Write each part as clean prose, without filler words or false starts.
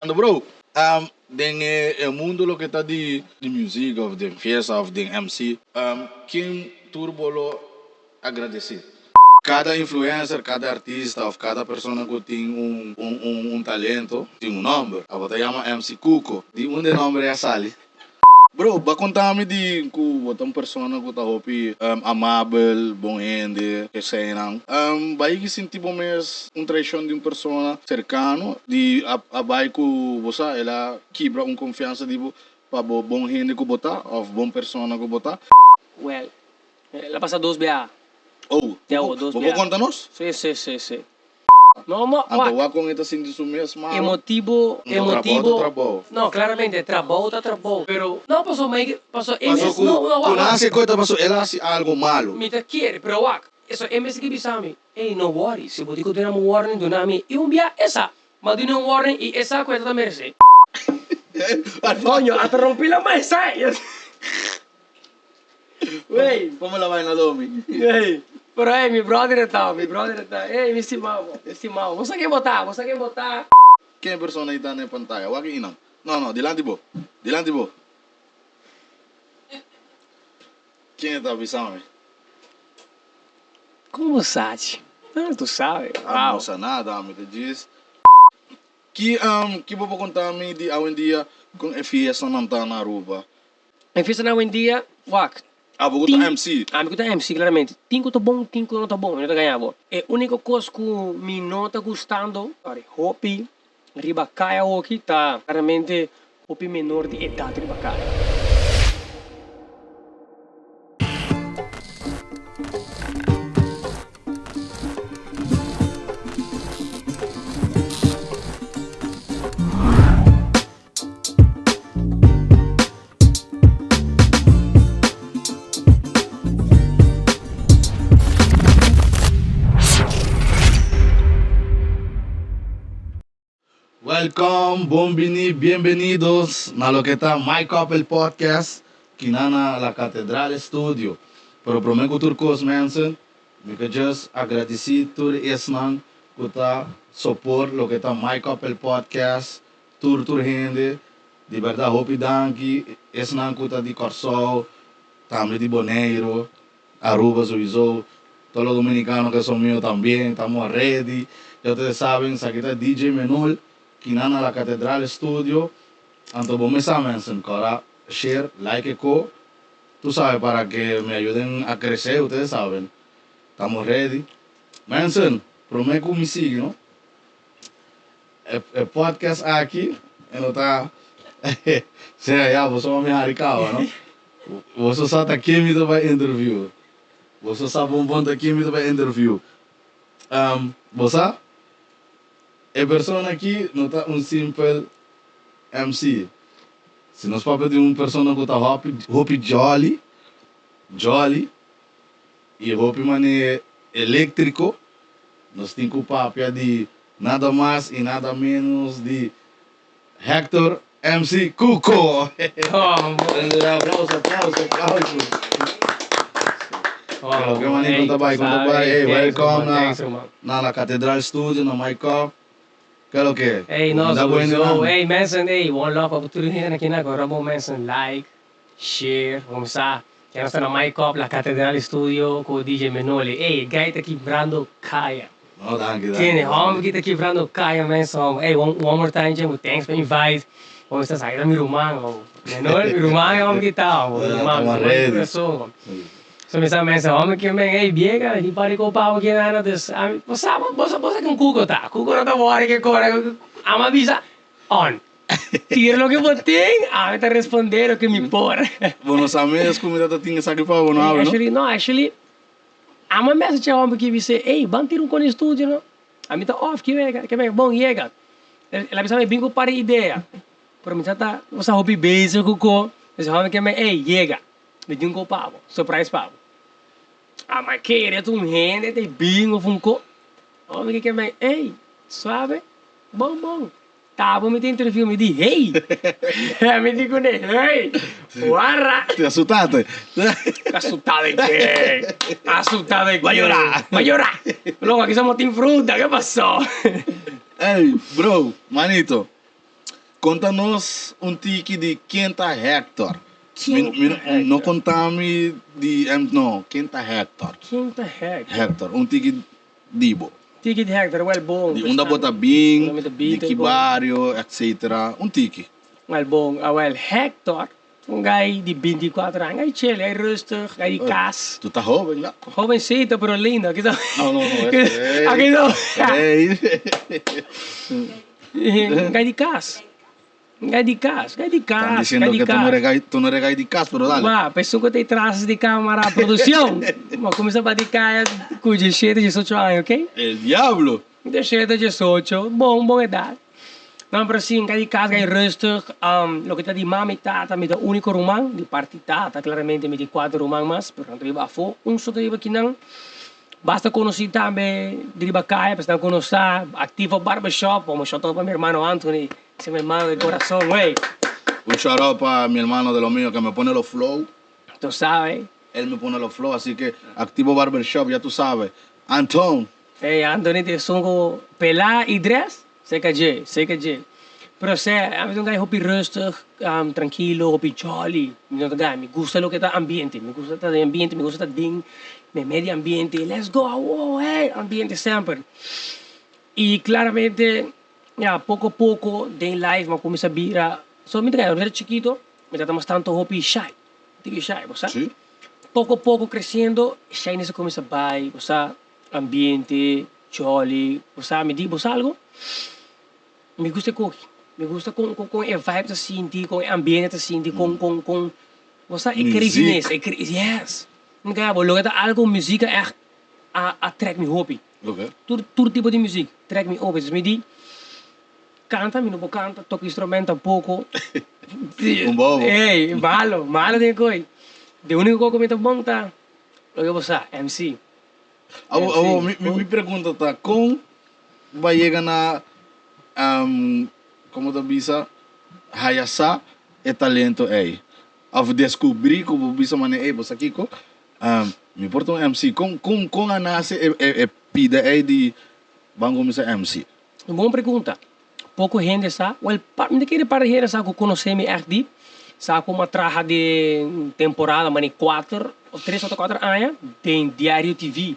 Ando bro, den el mundo lo que está de música, of de fiesta, of de MC, quem turbo lo agradecer? Cada influencer, cada artista, of cada persona que tem um talento, tem um nome. A bota chama MC Cuco. De onde nome é Sally? Bro, ba contar-me de que você é uma pessoa que está hopi amável, bom gente, que sei não. Vai que sentir bom mês uma traição de uma pessoa cercano, de a vai que você ela quebra uma confiança de para bom gente que botar, ou bom pessoa que botar. Well, la pasa 2 BA. Oh, Ya, dos vou BA. contar-nos? Sí. No, Então, vai com esta assim de sumir mal. emotivo. Trabalho. No, claramente, trabajo. Pero, no, pasó, Passou MS, com no, nasce coisa, passou ela se algo malo. me te quiere, pero wak, eso, MS que bisami, hey, no worry, se vos digo tenemos warning, donami, y un BA, esa, mas tiene un warning, y esa cuenta también merece. Coño, hasta rompí la mesa, wey. Como la vaina Domi? Ei, pero mi brother está, ei, me estimamos, você quer botar, Quem persona está na pantalla? Waki inang. Não, delante bo. Quem está avisando? como sabe? Ah, tu sabe, Não sei nada, me diz. Que vou contar me de hoje em dia com a fiesta não está na Aruba. em fiesta na dia, wak, Vou contar MC. me conta MC, claramente, tinco tá bom, tinco não tá bom, não tá ganhando. É a única coisa que me não tá gostando, cara, hopi, ribacaia aqui, tá, claramente, hopi menor de idade ribacaia. Welcome, bienvenidos a lo que está My Couple Podcast, que na la Catedral Studio. Pero prometo turcos mensen, me que just agradecer tur esnan que está support lo que está My Couple Podcast, tur gente, de verdade hope danki, esnan que está de Corsol, também de Boneiro, Aruba sowieso, todos los dominicanos que son míos también, estamos ready. Ya ustedes saben, aquí está DJ Menor, que nana la Catedral Studio. Anto vos me saben, ahora share, like ko, tú sabes, para que me ayuden a crecer, ustedes saben. Estamos ready. Mensen, prometo que me sigue, ¿no? El podcast aqui, não está. Se já, você é uma haricava, não? Você só está aqui me para interview. Você sabe bom aqui me para interview. Você? A pessoa aqui não está simple MC. Se nós falamos de uma pessoa que está hopi jolly, e hopi mané elétrico, nós temos o papo de nada mais e nada menos de Hector MC Cuco. Aplausos. Que mané, conta bem. Hey, welcome na Catedral Studio, na Michael. Que é o que? Hey, no, hey mensen, hey, one love opportunidade aqui na Corabo mensen, like, share, vamos lá. Já nós estamos na MyCop, la Catedral Studio, com o DJ Menoli. Hey, guy tá quebrando caia. No, danke. Tiene, homem que tá quebrando caia, mensen. Hey, one more time, Jim, thanks for invite. Vamos estar saindo, meu irmão, Menoli, meu irmão, é homem que tá, meu irmão, ready. So me sabe, mensen, homem que vem, hey, biega, di pare com pau aqui na dus. Você que um cuco tá? Cuco não tá fora que corre, ama avisa, on. Tira lo que você tem, me tá responder o que me por. Bueno, sabes como já tinha sacrificado, não? Actually, ama message homem que você, hey, vamos tirar com o estúdio, não? A mim tá off, que vem, bom, chega. Ela pensa, bem com para ideia. Pero me tá, você hobby base, cuco. Esse homem que vem, hey, chega. Me deu um pavo, surprise pavo. Mas querer um rende, tem bingo, funko. Homem que vem, hey, suave, bom. Tá, vou me ter interview, me diz, hey. Me digo, hey, guarra. Te assustaste? Assustado de quê? Vai llorar. Logo, aqui somos Team Fruta, ¿qué pasó? Hey, bro, manito. Conta-nos um tique de Quinta Hector. Hector. Não contame de... não, Quinta Hector. Quinta Hector. Hector, um tique dibo. Tique de Hector, well, bom. De onde bota bem, Onde bota de bem, que bom. bairro, etc. Um tique. Well, bom. Well, Hector, um guy de 24 anos. Hij chill, hij rustig, hij die kaas. Tu tá jovem, né? Jovencito, pero lindo. Aqui tá... Não. Aqui não. Ei. Guy de kaas. Guy de kaas. Estão dizendo que tu não é gai de casa, pero dale. Bah, pessoa que tem traços de câmara, produção. Mas começa a baticar com 17, 18 anos, ok? El diablo. 17, 18, bom idade. Não, pero sim, guy de casa, guy rustig. Lo que está de mami, tata, me dá único romão, de parte tata, claramente me dá 4 romão mais, pero não tem bafo. Só tem aqui não. Basta conhecer também, deriva caia, para conhecer, ativo barbershop, como shout out para meu irmão Anthony, esse é meu irmão de coração, güey. Un shout out para mi hermano de los míos que me pone los flow. Tu sabes. Él me pone los flow, así que activo barbershop, ya tú sabes. Anton. Hey, Anthony, te songo pelá e dress, zeker je. Pero a mí me gusta rustig, tranquilo, hopi jolly. Me gusta lo que está ambiente, me gusta el ambiente, me gusta el ding, me medio ambiente. Let's go, wow, hey, ambiente sempre. Y claramente, ya, poco a poco, de life, me comienza a virar. Solamente que era chiquito, me tratamos tanto hopi shy. Digo shy, ¿sabes? Sí. Poco a poco creciendo, shyness comienza a ir, ¿sabes? Ambiente, jolly, ¿sabes? Me digo algo, me gusta coger. Me gusta com a vibe te sentir, com o ambiente te sentir, com você é craziness, yes. Nunca vou logo algo música echt trek me hobby. Okay. Todo tipo de música trek me hobby. Dus me die canta, me não vou canta, toco instrumento um pouco. bobo. Hey, malo de coi. De único coisa que me tá bom tá, lo que você MC. Mi pregunta está, ¿cómo va a llegar a como te bisa hayasa e talento aí? Ao descobrir como bisa mane você aqui com me importa MC com a nasce pida aí de bango misa MC. Boa pergunta. Pouco gente sabe, me queria para gente sabe que conhecer me echt diep. Sabe como traja de temporada, mane 4 ou 3 ou 4 anos, tem Diário TV.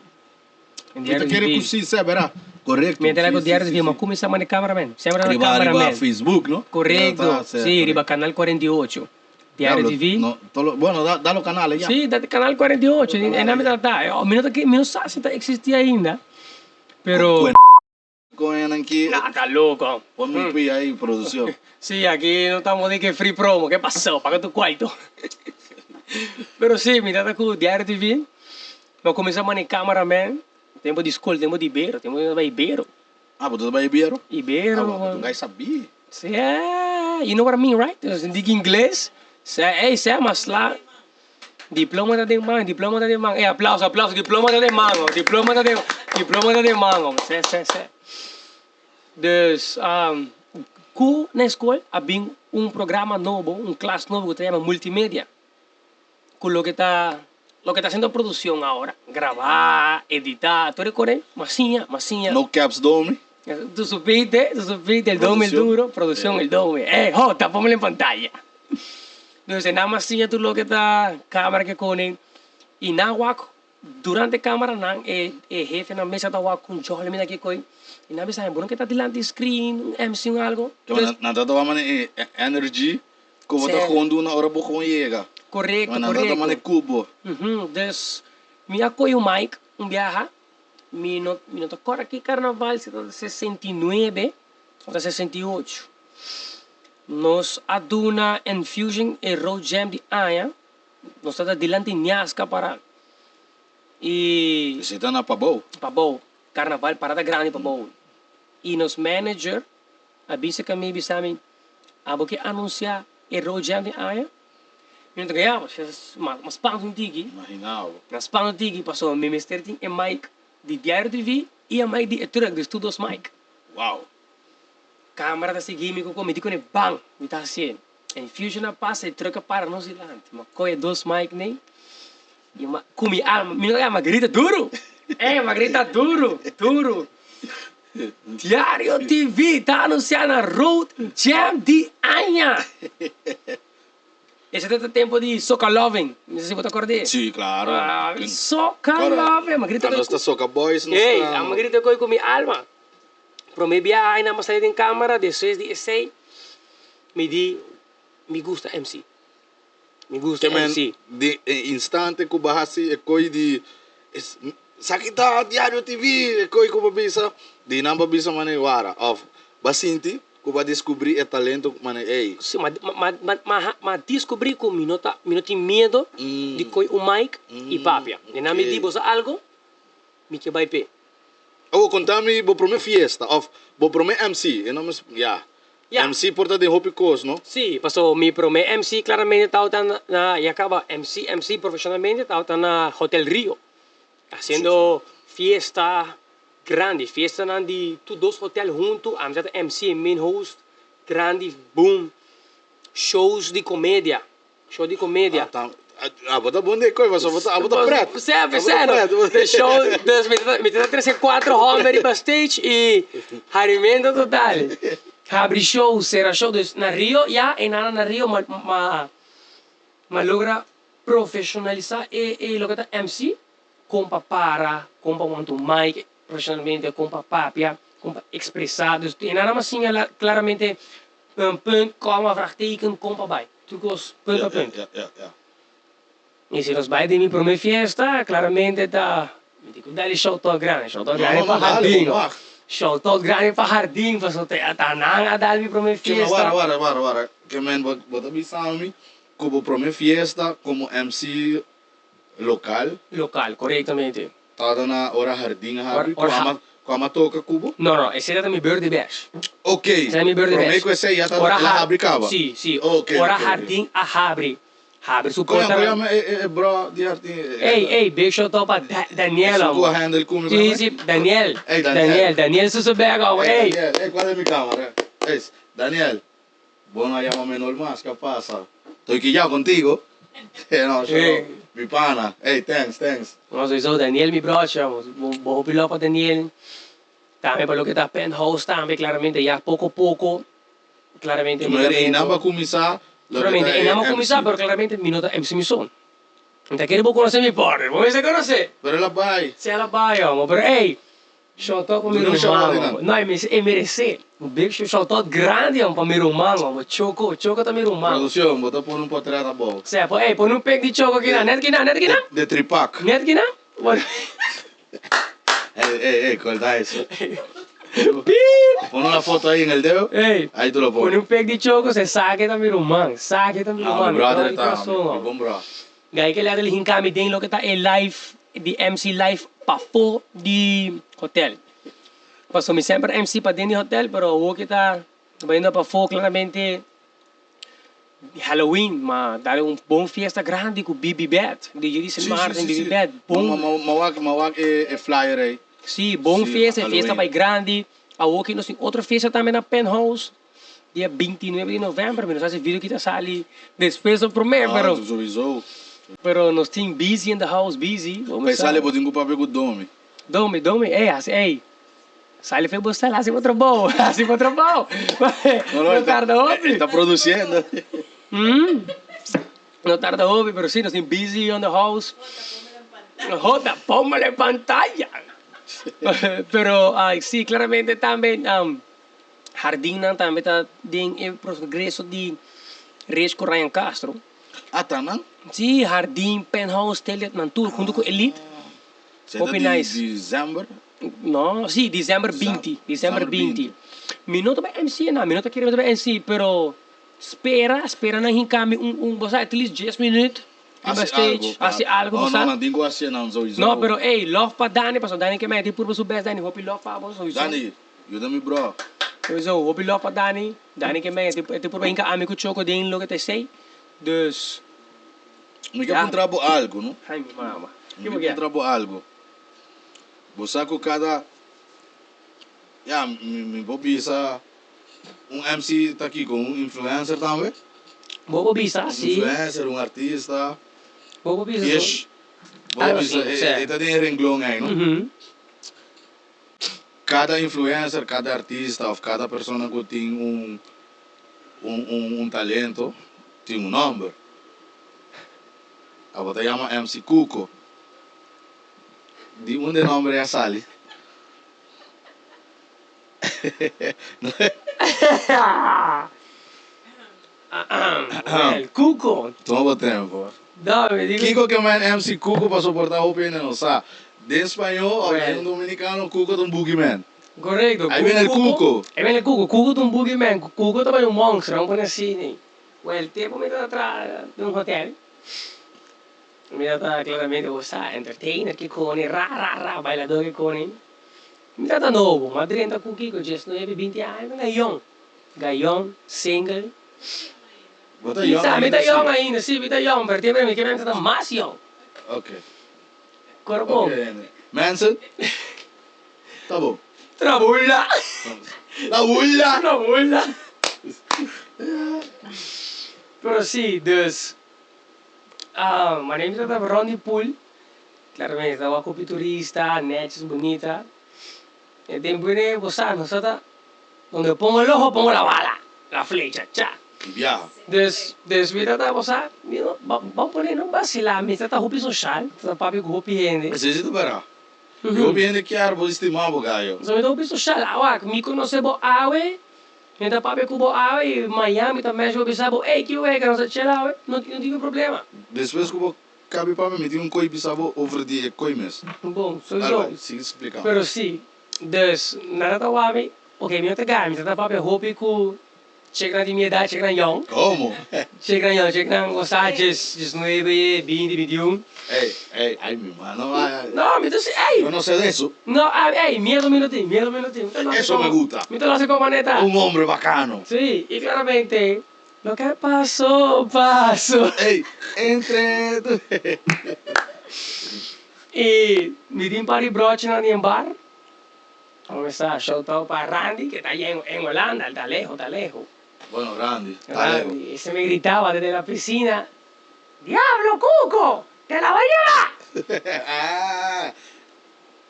Você quer que você saberá? Correcto. Me entrego diário de vida, mas como se chama de cameraman? Sempre na cameraman. Riba Facebook, ¿no? Correcto. Sí, riba Canal 48. Diário TV. No, bueno, da los canales ya. Sí, da Canal 48. É na verdade, tá. Minuto sabe se existia ainda. Pero... Coen aqui. Tá louco. Ponme un pi ahí, producción. Sí, aquí no estamos de que free promo. ¿Qué pasó? Paga tu cuarto. Pero sí, me trata com Diário TV. Mas começamos em cameraman. Tempo de escola, tempo de Ibero, tempo de Ibero. Ah, você vai Ibero? Ibero. Ah, tu sabia? Yeah, you know what I mean, right? Dus in inglês, sei mas lá, diploma da de mão, aplauso, diploma da de mão, sei. Dus, na escola, havia programa novo, classe novo que se chama multimédia, com lo que está haciendo producción ahora, grabar, editar, ¿tú recuerdas? Massinha. No caps dome. Tú supiste, el dome, el duro, producción, el dome. Jota, póngale en pantalla. Entonces, nada más tú lo que está, cámara que ponen, y nada, durante cámara, jefe na mesa está con Joel, mira aquí, y nada, sabe, bueno, que está delante screen, MC o algo. Nada, tu vamos energy, como está jugando una hora, vos con llega. Correcto. Nada, cubo. Dus, me acolho o mic, viaja, me tocou aqui carnaval, 69 ou 68. Nós aduna en Fusion e Road Jam de Aya, nós estamos delante de Nyasca para e você está na Pabou? carnaval, parada grande Pabou. E nos manager, avisa que me bisame, abo que anunciar e Road Jam de Aya. Minha ganhava, mas pão tigi. Imaginava. Mas pão tigi passou a mister ting e mic de Diário TV e a mic de truck de estudos mic. Uau. Câmera da seguir me com me digo ne bang, me tá assim. Em Fusion a passa e truck para nós ilante. Mas coi 2 mic nem. E uma comi alma, me não grita duro. Uma grita duro. Diário TV tá anunciando Road Jam de Anya! Esse é o tempo de Soca Loving. Não sei se você acorda. Sim, claro. Soca Loving. Mas grita Nós está Soca Boys, nós Ei, está... a grita com minha alma. Pro me viajar na saída em câmara, depois de essay, me gusta MC. Me gusta Que MC. de instante que bahasi é coi de sakita diário TV é coi que babisa de não babisa mane wara of basinti que ba descobrir é talento mane ei Sim, mas descobri que me tem medo de coi o mic e papia. E na me digo algo, me que vai pe. oh contame bo prome fiesta of bo prome MC e não mas Yeah. MC porta de hopi cos no Sim, passou mi pro me MC claramente estava na e acaba MC profissionalmente estava na Hotel Rio, haciendo fiesta grande, fiesta de todos hotel junto, a MC main host grande, boom, show de comédia, bota bom de coi vas bota preto Percebe? The show, me 3 4 homens backstage e harimento total. Abre show, será show na Rio, e na Rio, mas logra profissionalizar e lo que está MC, compa quanto mic, profissionalmente, compa papia, compa expressar. Dus e nada mais sim, claramente, punt, komma, vraagteken, compa bij. Toekomst, punt a punt. E se nós vai de mim para uma festa, claramente está. Dá-lhe show todo grande para Jardim. Show todo grande para Jardim, para soltar a nanga, dá-lhe para uma que festa. Wara que men bota bisami como prome fiesta como MC local Local, corretamente. tá na hora jardim Hora- como toca cubo Não, esse é meu birthday bash. ok Esse é meu birthday prome bash. que esse já tá lá abricava Sim. ok Hora ok. Jardim a abre. Abre, Como suporta. é bro de jardim Ei, big show para Daniela. Go handle comigo Sim, Daniel. Ei, Daniel. Daniel Susubega, ei. Daniel qual é minha câmera Daniel bueno llámame normal ¿qué pasa? Estoy quillado contigo no Hey. mi pana hey thanks Nós sowieso Daniel, mijn broertje, vou pilar para Daniel. Também para lo que está penthouse, também claramente, já pouco a pouco, claramente. e não vai começar Claramente, e não vou começar, mas claramente, minuto MC Mison. Então, quero vou conhecer meu partner, vamos ver se conhece. pero ela vai Se ela vai, amor, pero ei, shout out para meu não chama irmão, de não, é merecer. Um big shout out grande, amor, para meu irmão, amor, Choco tá meu irmão. produção bota por potrada bom Se, ei, põe pack de Choco aqui na, net aqui na. de tripac Net aqui na? hey corta eso Pip! pon una foto ahí en el dedo Ei, ahí tú lo põe pones pack de Choco, você sabe que tá meu irmão, mi brother está coração, mi bom bro Gaya que le dele hinkami din lo que está el live, di MC live pa fo di hotel. Paso mi sempre MC pa din di hotel, pero hubo que está vayendo pa fo claramente Halloween, ma dale un bom fiesta grande com Bibi Bet, DJ Dicen Martin, Bibi Bet, bom, mawak flyer aí sim, bom Sim, fiesta, Halloween. fiesta vai grande. A hubo que nós tem outra fiesta também na Penthouse, dia 29 de novembro, mas esse vídeo que tá sali depois do primeiro, pero nós tem busy in the house, busy. Mas sale botinho para ver o dome. Dome, ei. Sai foi você lá, se for bom, se for bom. Não tarda hoje. Está produzindo. Não tarda hoje, pero sim, nós tem busy on the house. Joda, póngale pantalla. Pero, sim, claramente também, Jardim também está em progresso de Reis com Ryan Castro. Ah, tá não? Sim, Jardim, Penthouse, Telet, Mantur, junto com Elite. Hope nice. Dezembro? No, sí, diciembre 20. Diciembre 20. Minuto ba MC na, minuto kira ba MC, pero espera na hinkami basta at least 10 minutes. Backstage, hace algo, basta. Não digo assim não, Zoizo. No, pero hey, love pa Dani, paso Dani que me di purbo su best Dani, hope love pa bo so. Dani, ajuda-me, bro. So, hope love pa Dani, Dani que me di purbo hinka ami ko choco din lo que te sei. Dus, Me quer encontrar algo, não? ai mi mama. Me quer encontrar algo. Você com cada me vou bisa MC tá aqui com influencer também. Bobo bisa, sim. Influencer, artista. Bobo bisa. Yes. Bobo bisa, ita din renglong aí, não? Cada influencer, cada artista, ou cada pessoa que tem um talento, tem um nome. A bota chama MC Cuco. De onde o nome é sali? Well, Cuco. Toma tempo. Dame, digo. Kiko que man MC Cuco para suportar o pena não sabe. De espanhol, Well. um dominicano, Cuco de um boogeyman. Correcto. Ahí viene el Cuco. Ahí viene el Cuco. Cuco es un boogeyman. Cuco también es un monstruo. Vamos a poner así. Well, el tipo me está atrás de un hotel. Mira, está claramente, o sea, entertainer que cone, bailador que cone. Mira, está novo. Madrid está com Kiko, just não é 20 anos, gaião, single. Bota Mita ainda, young ainda, sim, mita young, pero tiene que ver está mais young. Ok. Corpo. Ok. Manson? Tá bom. Trabulla. Trabulla! Trabulla. Pero sí, dus... mijn naam is Ronnie Poel. Claramente, estava com turista, netjes, bonita. E depois, você sabe, onde eu pongo o ojo, pongo a bala, a flecha, tchá. Viaja. Dus mira, você, vamos poner, não vacilar, mas está roupa social, está papi com roupa rende. Precisa para. Eu bem de que árvore estimava, gaio. So, então, roupa social, me conhece bo awe, então papi com bo awe, Miami também, eu pensava, ei, que eu é, que não se chela, não tem problema. Depois que eu cabe para mim, tem coi bisabo over die coi mes. Bom, sowieso. Siga explicando. Pero sim, dus, nadat we oké, me te gaan, me te papi, hoop ik hoe, check na die minha idade, check na young, Como? check na, gostar, just 9, 20, 21. Ei, ai, meu mano. Não, me disse, ei! Eu não sei disso. Não, ei, miedo minutinho. Eso me gusta. Me te lo hace como neta. Um homem bacano. Sí, y claramente, lo que pasó, pasó. Ei, entre... Y me di un par de broches en el bar. Vamos a estar shout out para Randy, que está allá en Holanda, está lejos. Bueno, Randy. Randy, y se me gritaba desde la piscina, ¡Diablo, Cuco! ¡Te la va a llevar! Ah,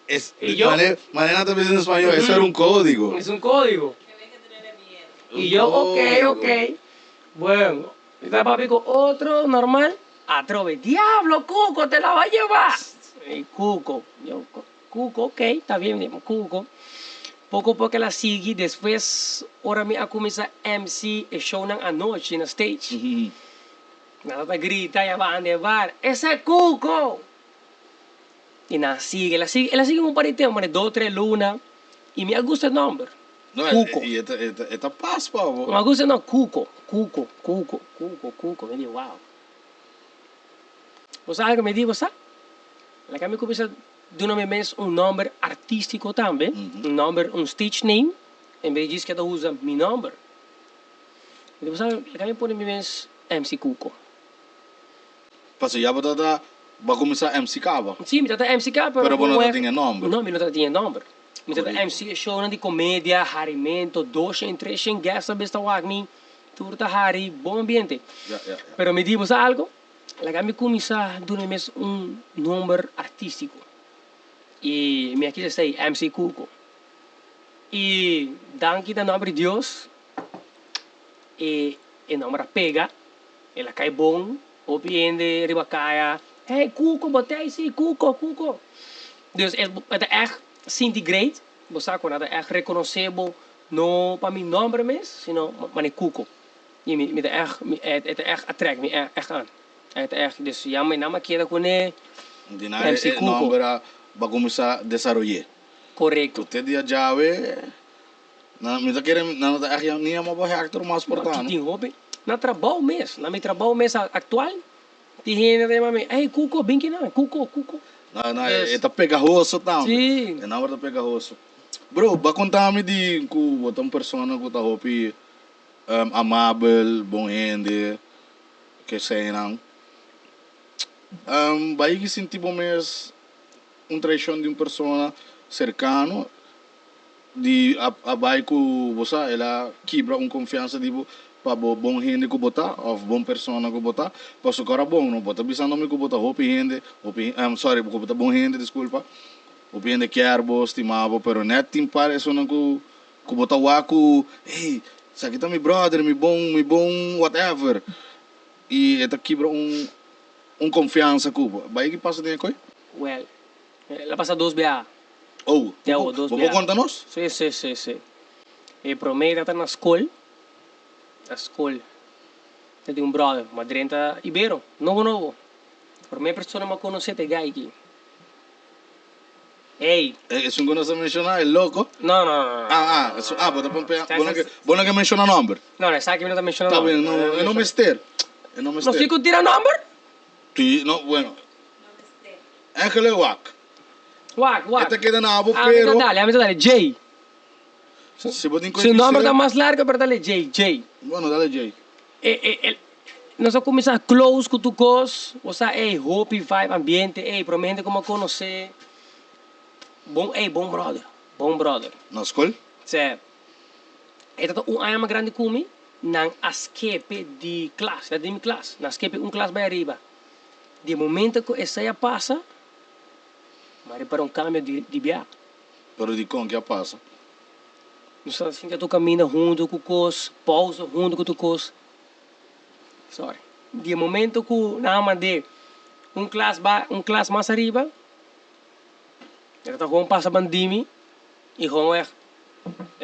Y yo- Manera está pensando en español, eso era un código. Es un código. Y yo, ok. Bueno, está papi con otro normal, atrove, ¡Diablo, Cuco! ¡Te la va a llevar! Y Cuco, yo, Cuco, ok, está bien, Cuco. Poco a pouco ela sigue, depois, ora me a começar MC e show à noite na stage. Uhum. Ela tá grita e vai andar, esse é Cuco! E ela sigue um par de tempo, mas 2, 3 lunas, e me gusta o nome. Não, Cuco. e esta paz, pavo. Me gusta não, Cuco, me diz, uau. Você sabe o que me diz, você? Ela quer me começar de um nome artístico também, um stage name, em vez disso que ela usa meu nome. E você sabe, ela quer me pôr MC Cuco. Passa, já vai começar MC Cava. Sim, me trata MC Cuco, Pero você não tem nome. Não, me não tinha nome. Me trata Correto. MC show de comédia, harimento, 2, 3, guest, besta wagmi, turta hari, bom ambiente. Ja. Pero me diz algo, ela quer me começar de um nome artístico. E me aqui está MC Cuco. E danke da nome de Deus. E o nome pega. Ela cai bom. Opiende, ribacaia. Hey Cuco, botei sim, Cuco. Dus het echt centigrade. Você quando é echt reconhecível. Não para meu nome mesmo, sino maar Cuco. E me het echt attrect me echt aan. Het echt, dus ja, mijn naam queda com ele. Dinar MC é Cuco. nome vai começar a desenvolver. Correto. Você dia já vê. Não, me tá querendo, não tá aqui nem uma boa actor mais Tu portando. tem hobby? Na trabalho mesmo, na meu trabalho mesmo atual, tem gente que me ei, Cuco, bem que não, Cuco. Não, Yes. tá pegajoso também. Sim. É na hora pegajoso. Bro, vai contar-me de que você é uma pessoa que tá hopi amável, bom gente, que sei não. Vai que sentir bom mês traição de uma pessoa cercano de a vai que você ela quebra confiança de para bom gente que botar ou bom pessoa que botar para o cara bom não bota bisando me que botar hopi gente sorry que botar bom gente desculpa hopi gente quer bo estimava pero net tim par isso não que botar waku hey Se aqui tá meu brother, meu bom, whatever. E esta quebra confiança Cuba. Vai que passa de coi? Well, ela passa 2 BA. Oh, Ja, vou contar nós? Sim. E promete estar na escola. Na escola. Eu tenho brother, uma 30 Ibero, novo. Por minha pessoa me conhece te gai aqui. Ei, Isso não conosco mencionar, é louco. não. Bota para Bona que menciona nome. Não, sabe que me está mencionando. Tá bem, não, é não mester. É não Não mester. fico tirando number? Ti, no, bueno. Éjale wak. Wak. Esta queda na abo, A mim pero... dale, J. Se botin Se o nome está mais largo, pero dale J. Bueno, dale Jay. Nós vamos começar close com tu cos, ou seja, hope, vibe, ambiente, promete como conhecer. Bom brother. Na escola? Certo. Então, ano mais grande comigo, na escape de classe, da minha classe, na escape classe mais arriba. De momento que essa aí passa, mas para câmbio de viagem. Pero di con, que passa? Nós assim que tu caminha junto com o cos, pausa junto com o cos. Sorry. De momento que nada de classe mais arriba, ele está com passa bandimi e com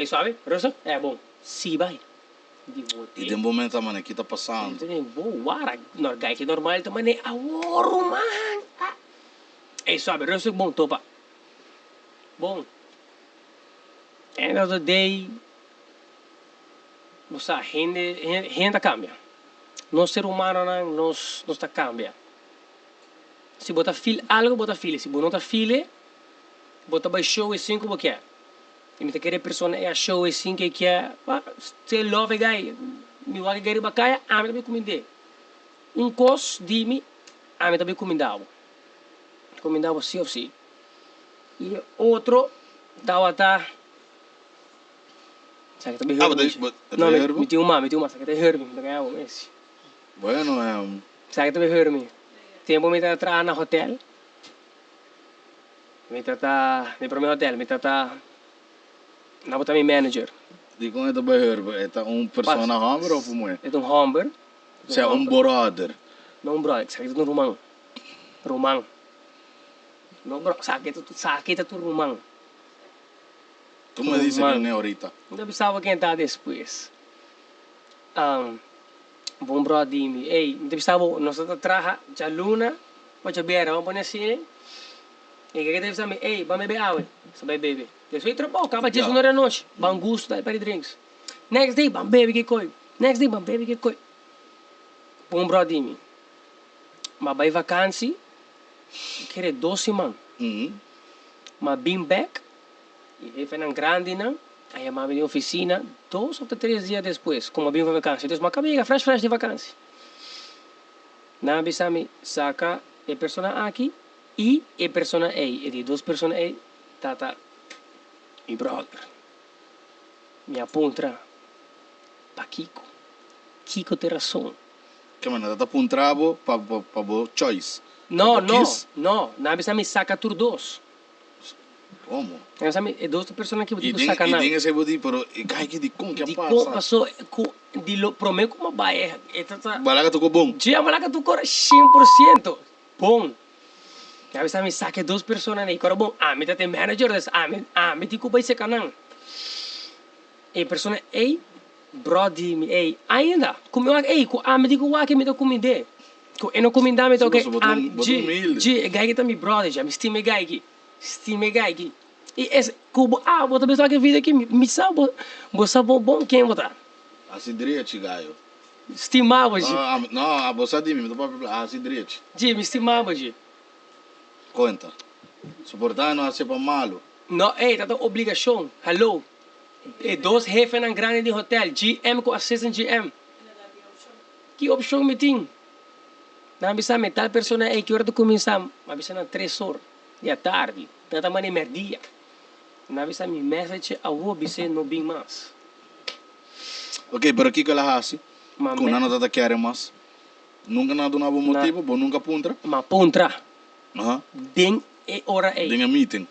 sabe? Rosa? Bom. Sim, vai. E de momento, mano, aqui tá passando. Bom, wara, gai que normal também é aoro, man. Sabe? Rosa bom topa. Bom. End of the day, você gente cambia. Nós ser humano não está cambia. Se botar fil algo, bota file. Se botar file, bota by show e 5 porque é. E me querer pessoa é a show e 5 que é. Se love guy, me vai querer bacaya, a mim também comida. Cos de mim, a mim também comida. Comida sim ou sim. E outro, tá. Sabe que também não, me tinha uma, sabe que tem herb, me ganhava esse. Bueno, Sabe que também herb. Tempo me tratar na hotel. Me tratar, no primeiro hotel, me tratar na botar meu manager. di con esta beherbe, esta persona hombre ou mulher? É hombre. Se é brother. Não brother, sabe que é romang. Não bro, sabe que é romang. Tu me dices quién es ahorita. Não pensava quem tá depois. Bom brother, não pensava, nós traja já luna, pode beber, vamos pôr assim. E que deve saber, vamos beber água, só vai beber. Depois trabalho, acaba de 1 da noite, vamos gusto para drinks. Next day, vamos beber que coi. Bom brother, mas vai vacância, quer 2 semanas. Mas bem back, e foi na grande, não? Aí a mamãe de oficina, 2 ou 3 dias depois, como bem vacância. Então, uma caminha fresh de vacância. Na bisami saca a persona aqui e a persona A. E de 2 personas A, tata, mi brother. Me apunta para Kiko. Kiko tem razão. Que mano, tá para trabo para choice. Não. Na bisami saca tur 2. Como? É 2 personas que E você saca na. tem esse bodi, pero cai que de com que De passa. como passou, de lo prometo como vai. Balaga tocou bom. Dia malaga tu cor 100%. Bom. A veces me saque 2 personas aí, coro bom. Me tem manager des, me tico vai se canang. E persona ei, brody me ei, ainda. Como me digo wa que me to comida. Ko eno comida me to que gai que tá me brother já, me estime gai aqui. E esse cubo bota pessoa que vida aqui me sabe, você bom quem botar. Assim direito, gaio. Estimava de. Não, você de mim, assim direito. Me estimava de. Conta. Suportar não é para malo. Não, tá obrigação. Hello. E 2 jefes na grande de hotel, GM com assistant GM. Que opção me tem? Na bisa tal pessoa que hora tu começar, na bisa na 3 horas da tarde, na tamane merdia. Na bisa mi message a vou bisa no bem mais. Ok, pero aqui que ela hace, com nada da quer mais. Nunca nada um bom motivo, bom nunca puntra. Ma puntra. Den hora Den meeting.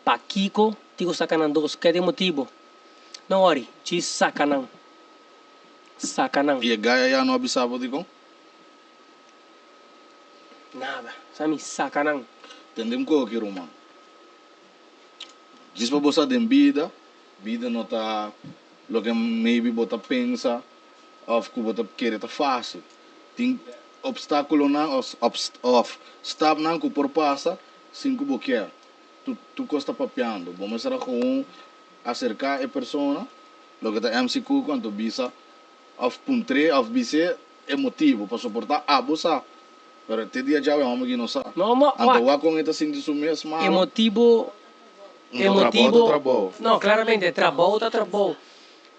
Pa Kiko, tigo sacanan 2, que de motivo? Não ori, te sacanan. sacanão. E a Gaia já não avisava de com? Nada. Sami sacanão. Entendemos o que, Romano? Diz para você de vida não está, lo que maybe você pensa, ou que você quer tá fácil. Tem obstáculo não, stop não que por passa, sem que você quer. Tu costa papiando. Vamos começar com acercar a pessoa, lo que está MCQ quando bisa, of puntre, of bise emotivo para suportar abusa. Pero este dia já é homem que não sabe. Não, mas, Então, vai com esta assim de sumir as malas. emotivo. Trabalho. No, claramente, trabalho.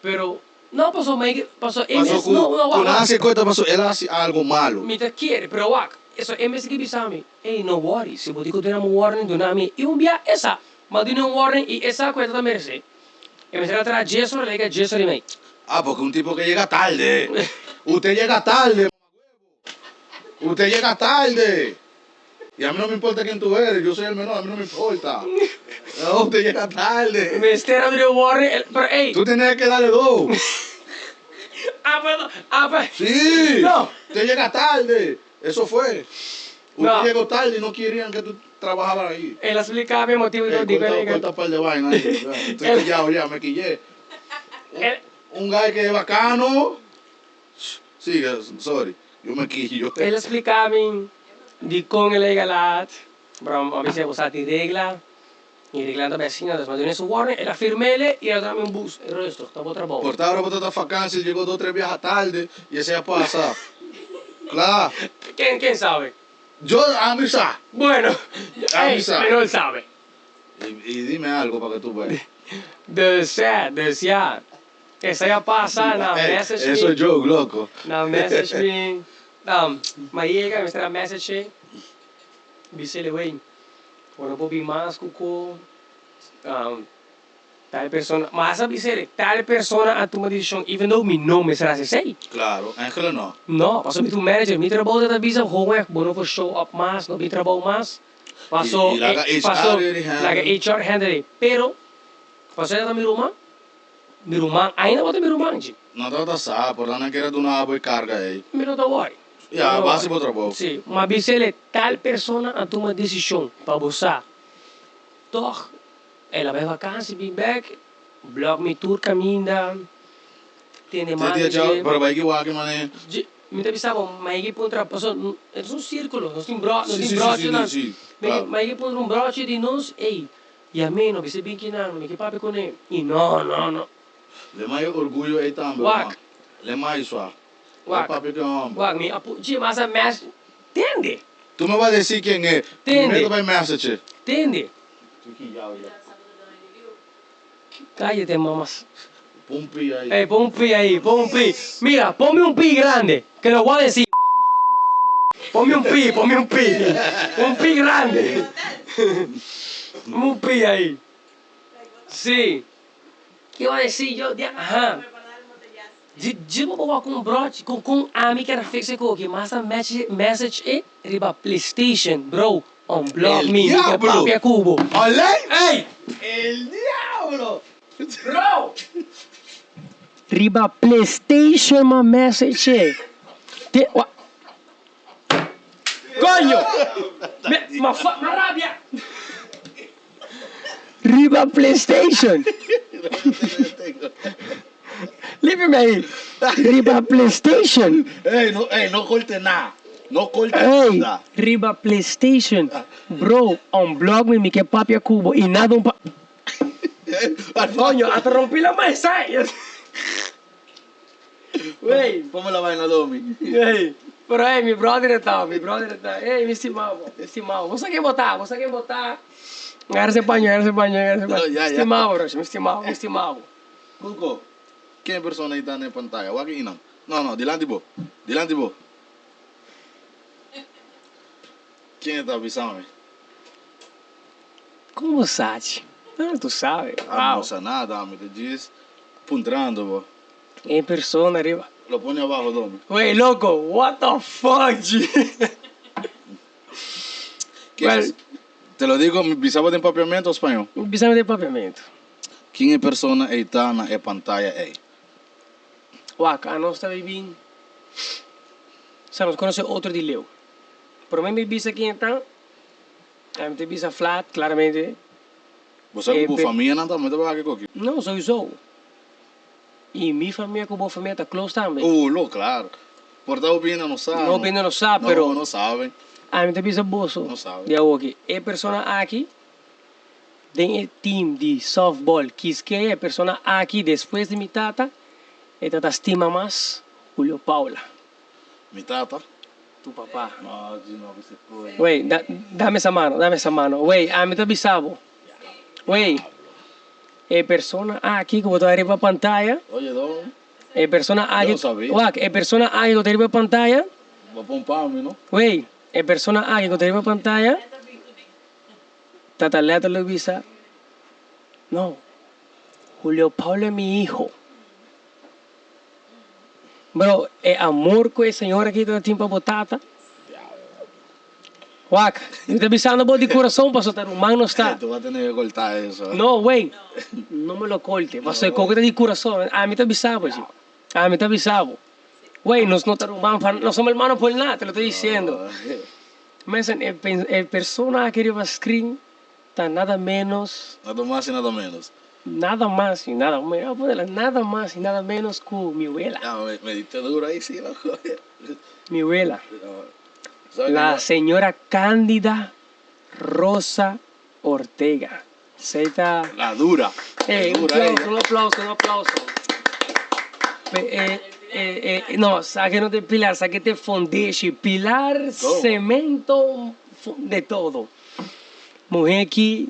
Pero, no pasó, pasó, Pasó con hace coisa, pasó, ela hace algo malo. me te quiere, pero wak, eso, MS que bisami, hey, no worry, se você tiver um warning do nome, e dia essa, mas do um warning, e essa coisa também merece. Eu me será atrás disso, lega disso de mim. Ah, porque un tipo que llega tarde. Usted llega tarde. Usted llega tarde. Y a mí no me importa quién tú eres, yo soy el menor, a mí no me importa. No, usted llega tarde. Me espera do warning, pero, hey. Tú tenías que darle dos. Sí. No. Usted llega tarde. Eso fue. Usted No. llegó tarde y no querían que tú trabajaras ahí. Él explicaba mi motivo y yo digo, Corta par de vaina ahí. Estoy quillado ya, me quillé. Un guy que es bacano. Sigue, sorry. Yo me quillo. Ele explicava de como ele é lá, para você usar de regla, e reglando a vecina, das madrinhas o warning, ele afirma ele e ele dá-me bus, e o resto, está bom trabalho. Por ahora vos estás vacancia, llegó 2 o 3 viajes tarde y ese ya pasa. Claro. Quem sabe? Yo, a mí sa. Bueno, Avisa. pero él sabe. Y dime algo para que tú veas. Decía, essa já passa na message Eso es joke, loco. na message me, mas chega, me será message, disse ele, ué, quando eu vou vir mais com tal persona, mas sabe dizer, tal persona a tomar decisão, even though me nome será sei. Claro, Ángela no. No, passou me tu manager, me trabalho da visa, gewoon, bueno for show up mais, no me trabalho mais. Passou, Y la passou, HR like HR handle, pero passou da mi rumang, ainda bota mi rumang, ji. No te vas a por la que era de una boy carga ahí. Me não tá worry. Ya, vas a otro trabajo. Sim, mas bisele tal persona a tomar decisão para você. Toch, ela vai vakantie, be back, blog me tour caminda, tem Te manager. día ya, pero va a equivocar que mané. Me te avisava, mas aqui pontra, passou, é um círculo, nós temos broche, Sí, mas aqui pontra broche de nós, ei, e a mim, não você bem que não, me que papi com ele, e não. Le más orgullo ahí también. Wak. Le más suave. Wak. Papi que hombre. Wag, me apo, de mas a mesh, entende? Tú me vas a decir quién es. Entiende. Primero va a message. Entende? Cállate, mamás. Pumpi ahí. Ei, põe um pi aí, põe um pi. Mira, põe um pi grande, que lo voy a decir. Põe um pi. Um pi grande. Um pi aí. Sim. Que eu decir, eu... Aham. De boa com broche, com a mim que era fixe com que massa message e riba PlayStation, bro. On block El me, que diablo. papi a cubo. ¡Olé! Ei! ¡El diablo! Bro! Riba PlayStation, ma message. Coño! Ma rabbia! Riba PlayStation! Líbrame aí! Riba PlayStation! No corte nada. No corte Ei! nada. Riba PlayStation! Bro, on blog me que papi a cubo e nada um pa... Coño, hasta rompí la mesa! Wey! Ponme la vaina, Domi. Ei, pero ei, mi brother está. Ei, me estimava. Você quer botar? Agarra esse paño. Ya. Estimava, bro, me estimava. Cuco, ¿quién persona está en pantalla? ¿O aquí no? No, delante vos. ¿Quién está avisando? Como sabe? Ah, tu sabe. Ah, Wow. no sé nada, me te dices. Puntrando, vos. Em persona, arriba. Lo pone abajo, Domi. Wey, loco, what the fuck, G? Well, Te lo digo, mi bisabo de empapeamento español. precisamos de papiamento. ¿Quién es persona está en pantalla ahí? Waka, nós está vivendo. Se nós conhecemos outro de Leo. Por mim, me visa aqui então. A minha visa flat, claramente. Você com boa família não também vai aqui coquinho. Não, sowieso. E minha família com boa família está close também. Lo, claro. Por estar ouvindo não sabe. Não opina, não sabe, pero. Não sabem. A minha visa bolso. Não sabe. De aqui. É pessoa aqui. Tem o time de softball que é a pessoa aqui depois de minha tata. E tata estima mais Julio Paula. Mi tata. Tu papá. No, no, se puede. Wey, dame esa mano. Wey, a mí te avisaba. Wey, persona aquí como está arriba pantalla. Oye, don. Persona aquí. Yo no sabía. Guac, persona aquí como está arriba pantalla. Va a pomparme, ¿no? Wey, persona aquí como está arriba pantalla. Tatalea te lo avisa. No. Julio Pablo es mi hijo. Bro, amor com esse senhor aqui do tempo botata. Guac, eu estou avisando de coração para soltar. O man não está. Tú vas a tener que cortar eso. No, güey, no me lo corte. Va a ser coqueta de corazón. A mí te avisaba, sí. A mí te avisaba. Güey, no somos hermanos por nada, te lo estoy diciendo. Me dicen, el persona que iba a screen está nada menos, Nada más y nada menos. nada más y nada menos. Voy a ponerla, nada más y nada menos que mi abuela. Ya, me diste duro ahí, sí, loco. Mi abuela. ¿Sabes La qué? señora Cándida Rosa Ortega. Seita. La dura. Un Dura aplauso, ella. un aplauso, un aplauso. No, saque no de pilar, saque de fondeche, pilar, Todo. cemento, de todo. Mujer aqui,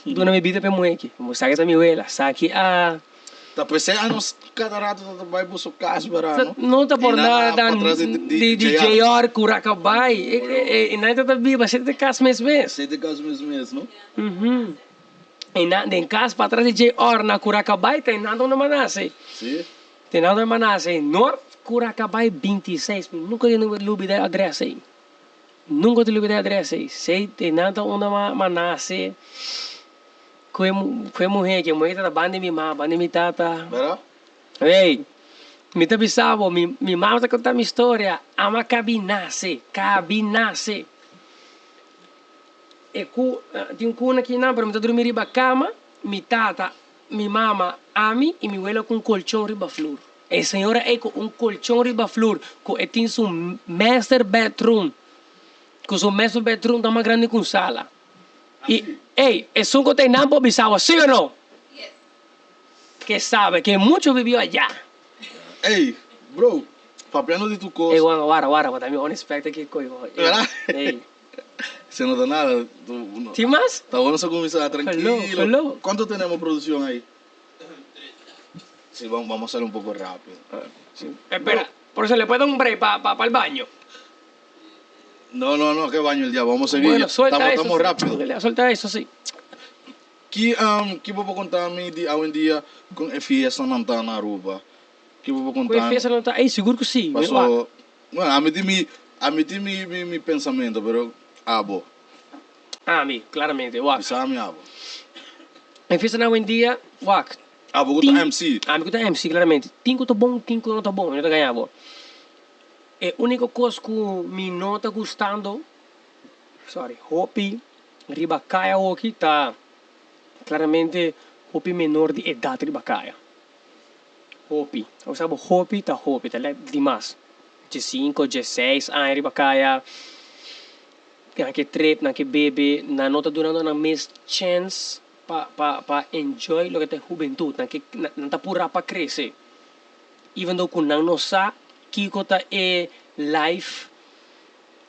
dona bebida para mulher aqui. Saque da minha abuela, saque a. Después 6 años, cada rato te vas a buscar caso, ¿verdad? Não está por E nada nada pra trás de JR, Curacabai. E nada está viva, você tem casa mesmo. Sei de caso mesmo, não? Uhum. E nada, em casa para trás de JR, na Curacabai, tem nada onde manase. Sim. Tem nada onde manase. North Curacabai 26. Nunca tenho olvidado a adressa aí. Nunca tenho olvidado a adressa aí. Sei, tem nada onde manase. Que mulher que mulher tá banda de minha banda de minha tata. ¿Verdad? Ei, me tá bisavo, minha mãe tá contando minha história. Ama cabinasse. E tem um cuna aqui não, para me tá dormir riba cama. Minha tata, minha mama, ami e minha abuela com um colchão riba flor. E a senhora é com um colchão riba flor, que tem um master bedroom. Que o master bedroom tá mais grande que uma sala. E, es un que tem por bisagua, ¿sí o no? Yes. Que sabe que mucho vivió allá. Ey, bro, papiano de tu cosa. Bueno, guarda, también unexpected que coño. ¿Verdad? Ey. Se no da nada. No. ¿Sí más? Está bueno esa comenzar tranquilo. Hello. ¿Cuánto tenemos producción ahí? Sí, vamos a hacer un poco rápido. Sí. Espera, por eso le puedo dar un break para el baño. No, que baño el día. Vamos a seguir. Bueno, suelta eso. Estamos rápido. Suelta eso, sí. Que vou contar me de hoje em dia com a fiesta não está na Aruba. Que vou Pues contar. fiesta no está. Ey, seguro que sí. Passou. Bueno, admiti mi pensamento, pero abo. A mí, claramente, guac. Bisa mi abo. En fiesta no buen día, guac. Abo Tim- com MC. A mí que tá MC, claramente. Tinco tá bom, tinco não tá bom. Eu não tá ganhando. É a única coisa que me não tá gostando, Hopi, Ribacaia aqui tá claramente Hopi menor de idade Ribacaia. Hopi, eu sabe Hopi tá demais. De 5, de 6 anos Ribacaia. Que trip, que bebe, não tá durando na mesma chance para enjoy lo que tem juventude, não tá pura para crescer. Even though que não sabe Kiko tá life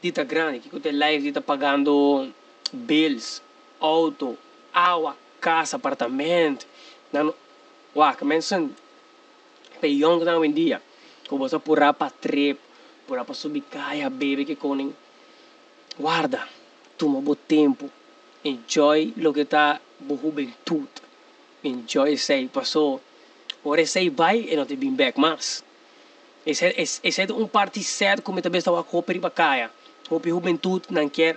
dita grande, Kiko tá life dita pagando bills, auto, água, casa, apartamento. Não, que mensen pe young na hoje em dia, que você pura para trip, pura para subir caia, bebe que conem. Guarda, toma bom tempo, enjoy lo que tá boa juventude, enjoy sei, passou, ora sei vai e não te bem back mais. Esse é um parte certo como também estava com o Peribacaia. O juventude não quer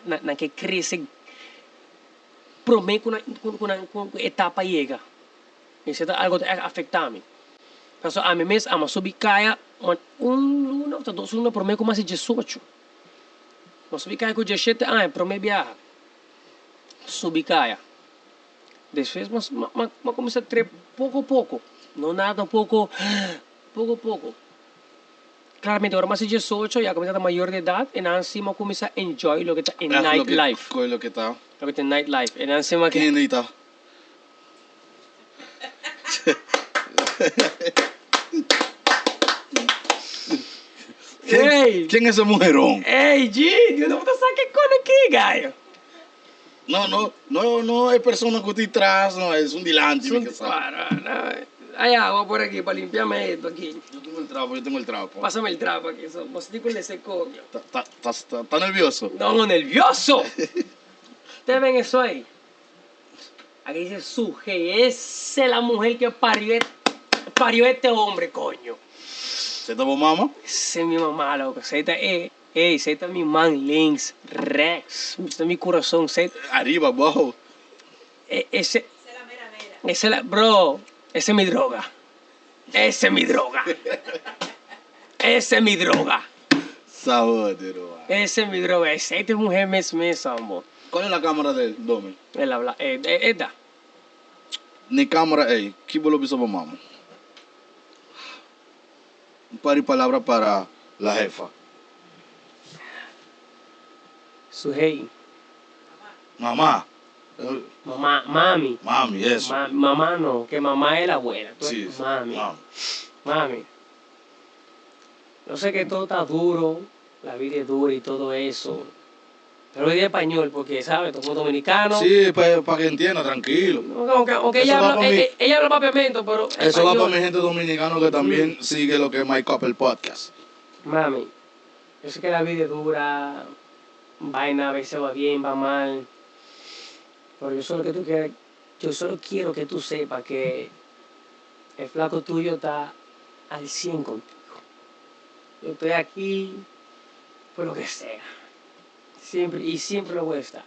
crescer. Prometo com etapa chega. Isso é algo que afeta a mim. Alltså, a mim mesmo, ama subir caia, luna, tá 2 luna, por mim, começa 18. Mas subir caia com 17 anos, por mim, viaja. Subir caia. Depois, mas começa a ter pouco a pouco. Não nada, pouco a pouco. Claramente, ahora más de 18, ya comienza a estar mayor de edad, y encima comienza a enjoy lo que está en nightlife. Lo que está. Lo que está en nightlife. Y encima que... ¿Quién está? Ey! ¿Quién es ese mujerón? Ey, G, ¿de dónde saques con aquí, gallo? No es persona que usted tras, no, es un dilante. Hay agua por aquí para limpiarme esto aquí. Yo tengo el trapo. Pásame el trapo aquí, eso. Mostícule ese coño. ¿Está nervioso? No, nervioso. ¿Ustedes ven eso ahí? Aquí dice suje, esa es la mujer que parió este hombre, coño. ¿Se tomó mamá? Esa es mi mamá, loco. Esta es mi man, Links, Rex. Este es mi corazón. Arriba, abajo. Esa es la mera mera. Esa es la, bro, esa es mi droga. Esa es mi droga. Esa es mi droga. Sabor de droga. Esa es mi droga. Esta es mujer mes, amor. ¿Cuál es la cámara de él, Domi? Él habla. Esta. Ni cámara, ¿qué vos lo visto para mamá? Un par de palabras para la jefa. Sujei. Mamá. Mami. Mami, eso. Mamá no, que mamá es la buena. Sí, Mami. Mami. Mami. Yo sé que todo está duro, la vida es dura y todo eso. Pero hoy día español, porque, ¿sabes? Somos dominicanos. Sí, para que entienda, tranquilo. Aunque ella habla papiamento, pero. Eso va para mi gente dominicana que también sigue lo que es My Couple Podcast. Mami, yo sé que la vida es dura, vaina a veces va bien, va mal. Pero yo solo quiero que tú sepas que el flaco tuyo está al 100 contigo. Yo estoy aquí por lo que sea. Siempre lo voy a estar.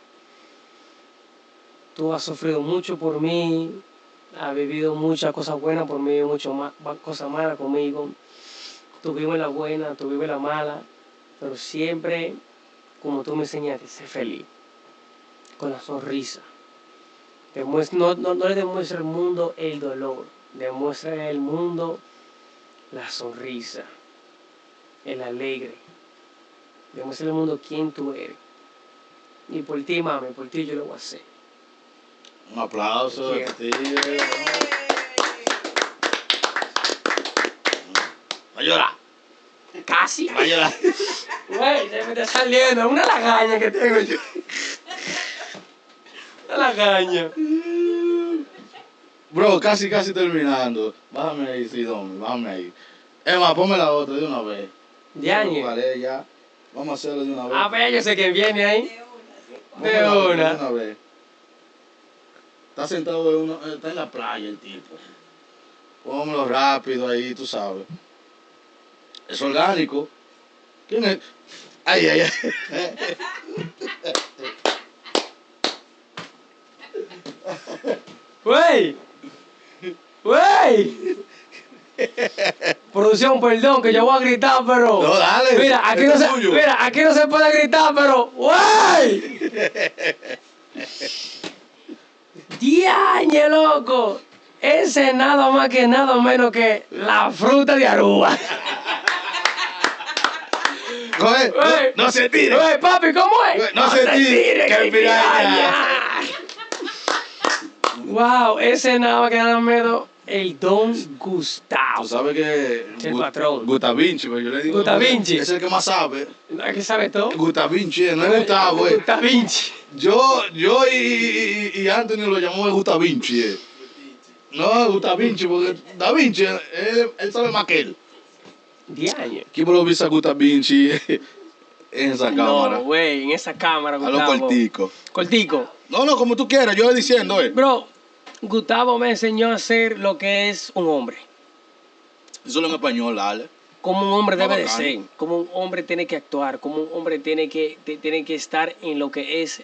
Tú has sufrido mucho por mí, has vivido muchas cosas buenas por mí, muchas cosas malas conmigo. Tú vives la buena, tú vives la mala, pero siempre, como tú me enseñaste, sé feliz, con la sonrisa. No le demuestres al mundo el dolor, demuestra al mundo la sonrisa, el alegre. Demuestra al mundo quién tú eres. Y por ti, mami, por ti yo lo voy a hacer. Un aplauso. Yeah. Sí. Va a llorar. Casi. Va a llorar. Güey, se me está saliendo. Una lagaña que tengo yo. Una lagaña. Bro, casi terminando. Bájame ahí, sí, Domi, bájame ahí. Emma, ponme la otra de una vez. De año. Vale, ya. Vamos a hacerlo de una vez. Ah, pues yo sé quién viene ahí. Ponme De la otra una. de una vez. Está sentado está en la playa el tipo. Pónmelo rápido ahí, tú sabes. Es orgánico. ¿Quién es? Ay. ¡Wey! Producción, perdón, que yo voy a gritar, pero. No, dale. Mira, aquí no se puede gritar, pero. ¡Wey! ¡Diañe, loco! Ese es nada más que nada menos que la fruta de Aruba. Coge, Wey. no se tire. Wey, papi, ¿cómo es? No se tire, que piraña. Wow, ese nada más que nada menos el Don Gustavo. Tú sabes que Es el patrón. Gusta Vinci, pero yo le digo Gusta Vinci. es el que más sabe. ¿No es que sabe todo? Gusta Vinci, no es Gustavo, Gusta Vinci. Yo y Anthony lo llamó Gusta Vinci. No, Gusta Vinci, porque Da Vinci, él sabe más que él. 10 años. ¿Quién lo viste a Gusta Vinci en esa cámara? No, güey, en esa cámara, A lo Gustavo. cortico. Cortico. No, como tú quieras, yo le diciendo, Bro, Gustavo me enseñó a hacer lo que es un hombre. Eso en español, dale. Como un hombre Más debe de bacano. ser. Como un hombre tiene que actuar. Como un hombre tiene que estar en lo que es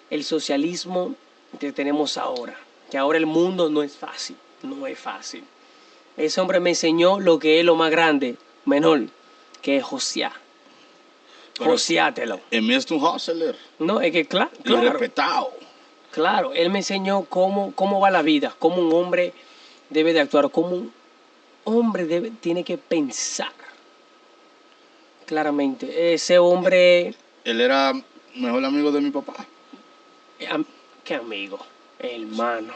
el socialismo que tenemos ahora. Que ahora el mundo no es fácil. No es fácil. Ese hombre me enseñó lo que es lo más grande, menor, que es josear. Pero- Joseátelo. Él es un hustler. No, es que Y claro, respetado. claro, él me enseñó cómo va la vida, cómo un hombre debe de actuar, cómo un hombre tiene que pensar. Claramente, ese hombre, Él era mejor amigo de mi papá. ¿qué amigo? Hermano.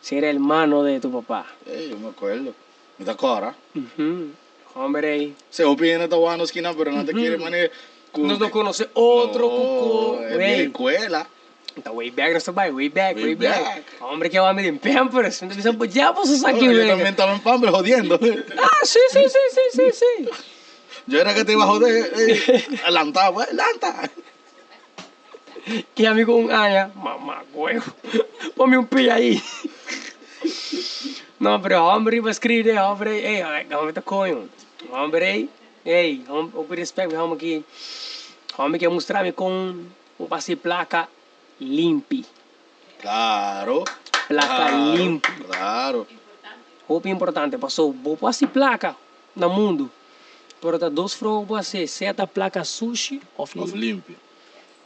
Si era hermano de tu papá. Yo me acuerdo. Me da cara. Ujú. Hombre, Se opina esta guana esquina, pero no te quiere manejar. no conoce otro cuco. Es vieja escuela. Está way back, no está way back, Way way back. back. Hombre, que va a medir en Pampers. Entonces, pues ya vos sos aquí, No, yo güey. también estaba en Pambre jodiendo. Sí. Yo era que te iba a joder. Adelantado, pues, adelanta. Y a mí con un año, mamá, huevo. Ponme un pi ahí. No, pero hombre, iba a escrever, hombre, hombre, tá coño. Hombre, hombre, respeito, homem que quer mostrar-me com um passe placa limpi. Claro. Placa limpa. Claro. Roupa importante, passou, vou passe placa no mundo. Pero tá dois frogos passe, seta placa sushi of Of limpio.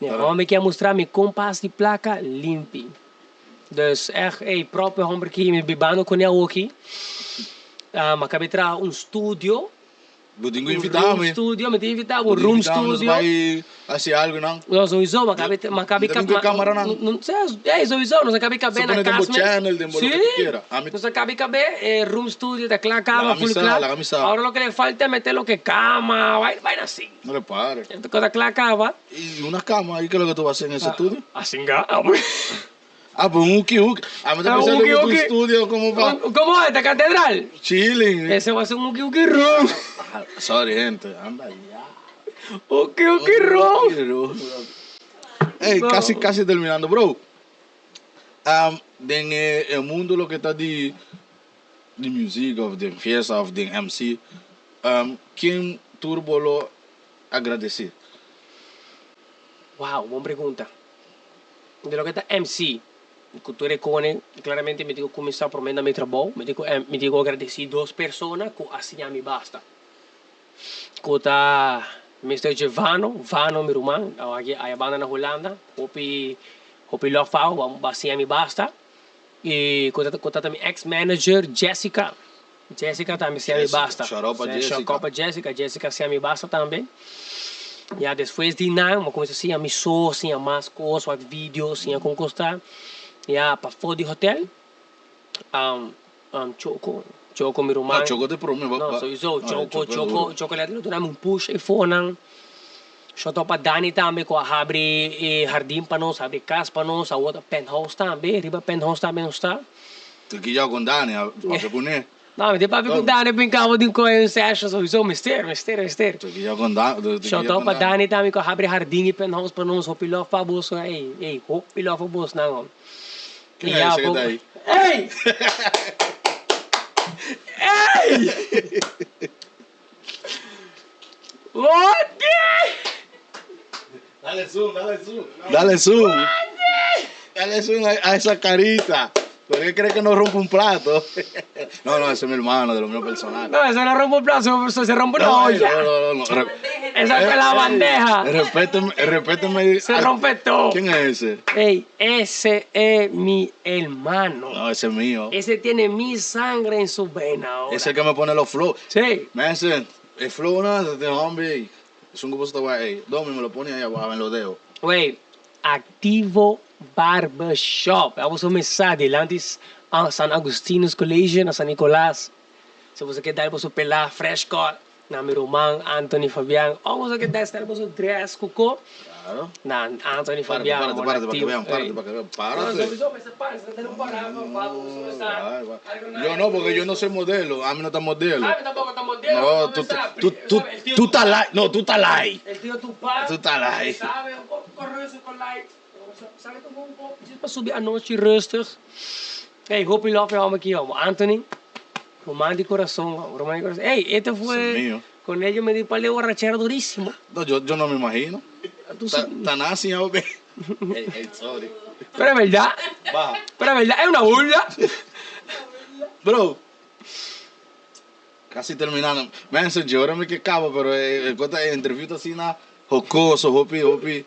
homem quer mostrar-me com passe placa limpi. Dus echt, próprio homem que me bibando com ele aqui. Acabei de trazer um estúdio. Eu tenho que Um invitar, room me. studio, me invitar um room studio. Vai fazer algo, não? Não, sowieso, maar Não tem câmera, não. Não sei, sowieso, nós acabei de caber na Supone casa. que channel, de lo que quiera. A mí, Nós acabei de caber, room studio, está claro, cama, La full camisa, claro. la camisa. Ahora lo que le falta es meter lo que cama, vaina así. no le pare. Esta cosa clara cava. Y una cama, ¿y qué es lo que tú vas a hacer en ese estudio? Assim, hombre. Ah, pues un uki-uki. A mí te pensé un que tu uki-uki. estudio como para ¿Cómo es esta catedral? chilling. Ese va a ser un uki room. Sorry, gente. Anda ya. Uki room. Hey, No. casi terminando, bro. En el mundo lo que está de música, of de fiesta, of de MC, ¿quién turbo lo agradecer? Wow, buena pregunta. De lo que está MC, cultura icone, claramente me digo começar por menos mi trabajo, me digo agradecer duas pessoas que assim a mim basta. Que está Mr. Vano, meu irmão, aqui a banda na Holanda, hopi logo falo, assim a mim basta. E que tá também ex-manager Jessica também assim a mim basta. Xaropa Jessica assim a mim basta também. Ja, depois de nada, mas começa assim a missão, assim a mais coisas, vídeos, assim a conquistar. Ja, para fora do hotel, Choco, meu irmão. Ah, Choco te prometo. Não, sowieso, Choco, ele dá um push e fora. Shout out para Dani também, que abre jardim para nós, abre casa para nós, a outra penthouse também, riba penthouse também não está. Tu que já com Dani, para se punir. Não, mas depois com Dani, brincava de coisa, você acha, sowieso, mistério. Tu que já com Dani. Shout out para Dani também, que abre jardim e penthouse para nós, hopi logo para bolso, hopi logo para bolso, não. Quem é esse que tá aí? Ei! What? Dale zoom. Dale zoom a esa carita. ¿Por qué crees que no rompe un plato? No, ese es mi hermano, de lo mío personal. No, eso no rompe un plato, se rompe una olla. No. Esa fue la bandeja. Respéteme. Se rompe todo. ¿Quién es ese? Ese es mi hermano. No, ese es mío. Ese tiene mi sangre en su vena ahora. Ese es el que me pone los flows. Sí. Me dice, el flow no es de hombre. Es un compositor guay. Domi me lo pone ahí abajo en los dedos. Güey, Activo Barbershop. Vamos a começar antes a San Agustinos College, na San Nicolás. Se você quer dar para pelar fresh cut, na meu irmão Anthony Fabian. Ou você quer dar para o dress cuco, Claro. na Anthony Fabian. Párate, para que vean. Párate. Yo no, porque yo no soy modelo. A mí no está modelo. Tampoco está modelo. No, tú estás light. No, tú estás light. El tío Tupac. Tú estás light. Sabe, corre isso com light. Sabe que um pouco para subir a noite rustig. Hey, hoop je love jou aqui, ó. Anthony. Román de corazón. Hey, este fue mío. con ellos me di par de borrachera durísimo. No, yo no me imagino. Tú sabes. Tan así, hombre. Sorry. Pero es verdad. Baja. Pero es verdad, es una burla. Bro, casi terminando. Mensen, yo ahora me que acabo, pero cuenta entrevista así na jocoso, hopi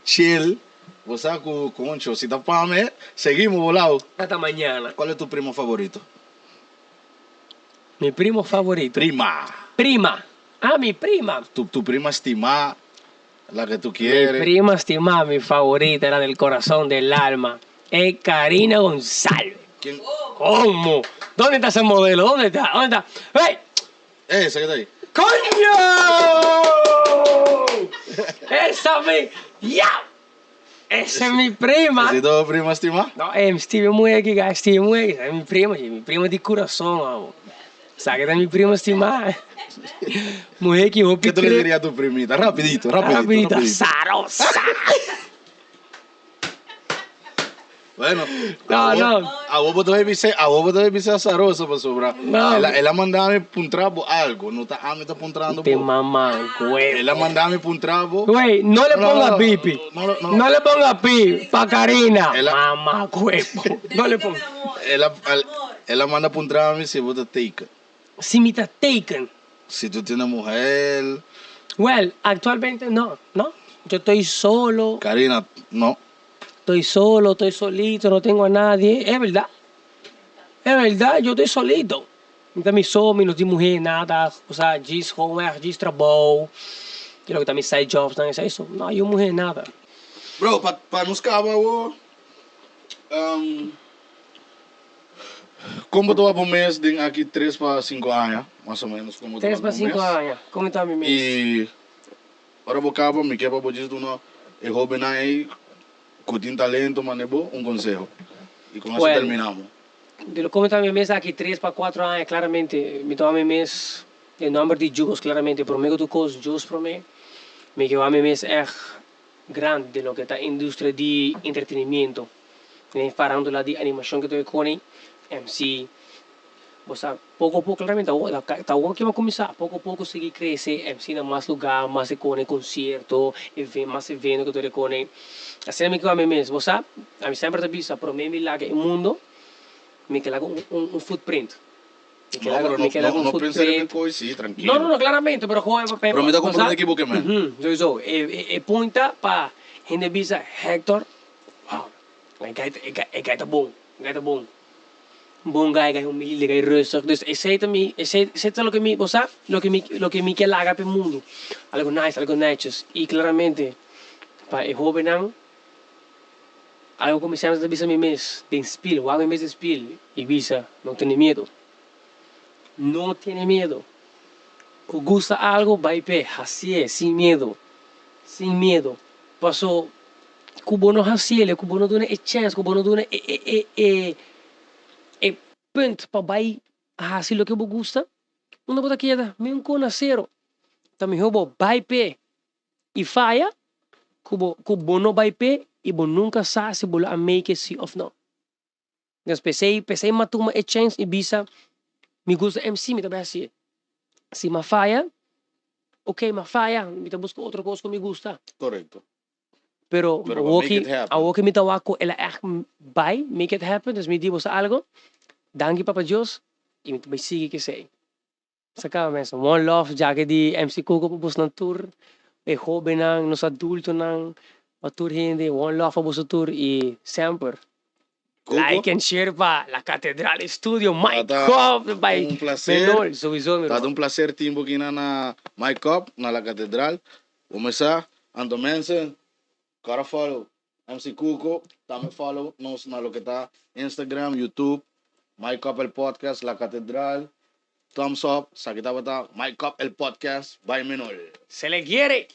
chill. Vos sabes, concho, si te pame, seguimos volado. Hasta mañana. ¿Cuál es tu primo favorito? Mi primo favorito. Prima. Prima. Ah, mi prima. Tu prima estimada, la que tú Mi quieres. prima estimada, mi favorita, la del corazón, del alma, es Karina González. ¿Quién? ¿Cómo? ¿Dónde está ese modelo? ¿Dónde está? ¿Dónde está? ¡Hey! Ese que está ahí. ¡Coño! ¡Esa mi... ¡Ya! Esa es mi prima. ¿Es tu prima estimada? No, Steve Muegue, Steve Muegue, es mi prima de corazón, amor. ¿Sabes que es mi prima estimada? Mujer que yo ¿Qué tú le dirías a tu primita? Rapidito. Rapidita, zarosa. Bueno, No. a vos te dice azaroso para sobrar. No. Él ha mandado por un trapo algo, no está me está puntrando. Te mamá, güey. Él ha mandado por un trapo. Güey, no le ponga pipi. No le ponga pi pa' Karina. Mamá, cuerpo. No le ponga. Él ha mandado por un trapo si vos te take. Si me está taken. Si tú tienes mujer. Well, actualmente no. Yo estoy solo. Karina, no. Estoy solo, estoy solito, no tengo a nadie. Es verdad, yo estoy solito. Não tem some, não tem mujer, nada. O sea, diz homework, diz trabalho. E logo também side jobs, não é isso. Não, eu mujer, nada. Bro, para nos cabos, como tu vas por mês, de aqui 3 para 5 anos, mais ou menos. 3 para 5 anos, como está mi mês? E agora vou acabar, me quebra por dizer, tu não é jovem aí, com talento, manego, consejo. E com isso Bueno. terminamos. Como está mi mês aqui 3 para 4 anos, claramente, me toma mi mês, o número de jogos, claramente, por mim, tu coisa, jogos para mim, me que mi mês é grande de lo que está a indústria de entretenimento, de farándula de animação que estou com MC. O sea, pouco a pouco, claramente, está que vai começar, pouco a pouco seguir crescer, MC em mais lugar, mais com concerto, mais evento que estou com. Assim é que vai mesmo, você, a mim sempre te avisa, para mim, lá que o mundo, me que lá um footprint. No pensé en coisa, sí, tranquilo. No, claramente, pero joven, Pero me está comprando equipo que me. Sowieso, punta para gente visa Hector, wow, hij gaat bom, bom guy, humilde, guy rustig. Dus ik zei lo que mi, você, lo que mi que laga para o mundo, algo nice, algo netjes. E claramente, para o jovem algo começamos a visa mi mês, de inspiro, algo mês de inspiro, e visa, não tem medo. No tiene miedo. Que gusta algo, va y pe. Así es, sin miedo. Sin miedo. Pasó. Cubo no haciele, cubo no tiene chance, cubo no tiene punt para vai hacer lo que vos gusta. Una bota queda, me un cona cero. También hobo vai pe. Y falla, cubo no vai pe, y vos nunca sabes si vos a make it sí o no. Entonces, pensei matuma chance y visa. Me gusta MC, me também assim. Se me falha, ok, me falha, me busco outra coisa que me gusta. Correcto. Pero o que me tawaco, ela echt bij, make it happen, dus me digo algo, dank je papa Dios, e me sigue que sei. Saka mensen, one love, já que de MC Coco pupus ng tour, e hobby ng, nos adulto ng, a tour hindi, one love pupus tour, e sempre. Coco? Like and share pa La Catedral Studio, Mike Tá Cobb, by um prazer. Menor, sowieso, meu Tá irmão. um prazer timbo aqui na My Cup, na La Catedral. Começar, ando mensen, cara follow MC Cuco, também follow nos na lo que tá Instagram, YouTube, My Cup el podcast, La Catedral. Thumbs up, sa kita bata My Cup el podcast by Menor. Se le quiere.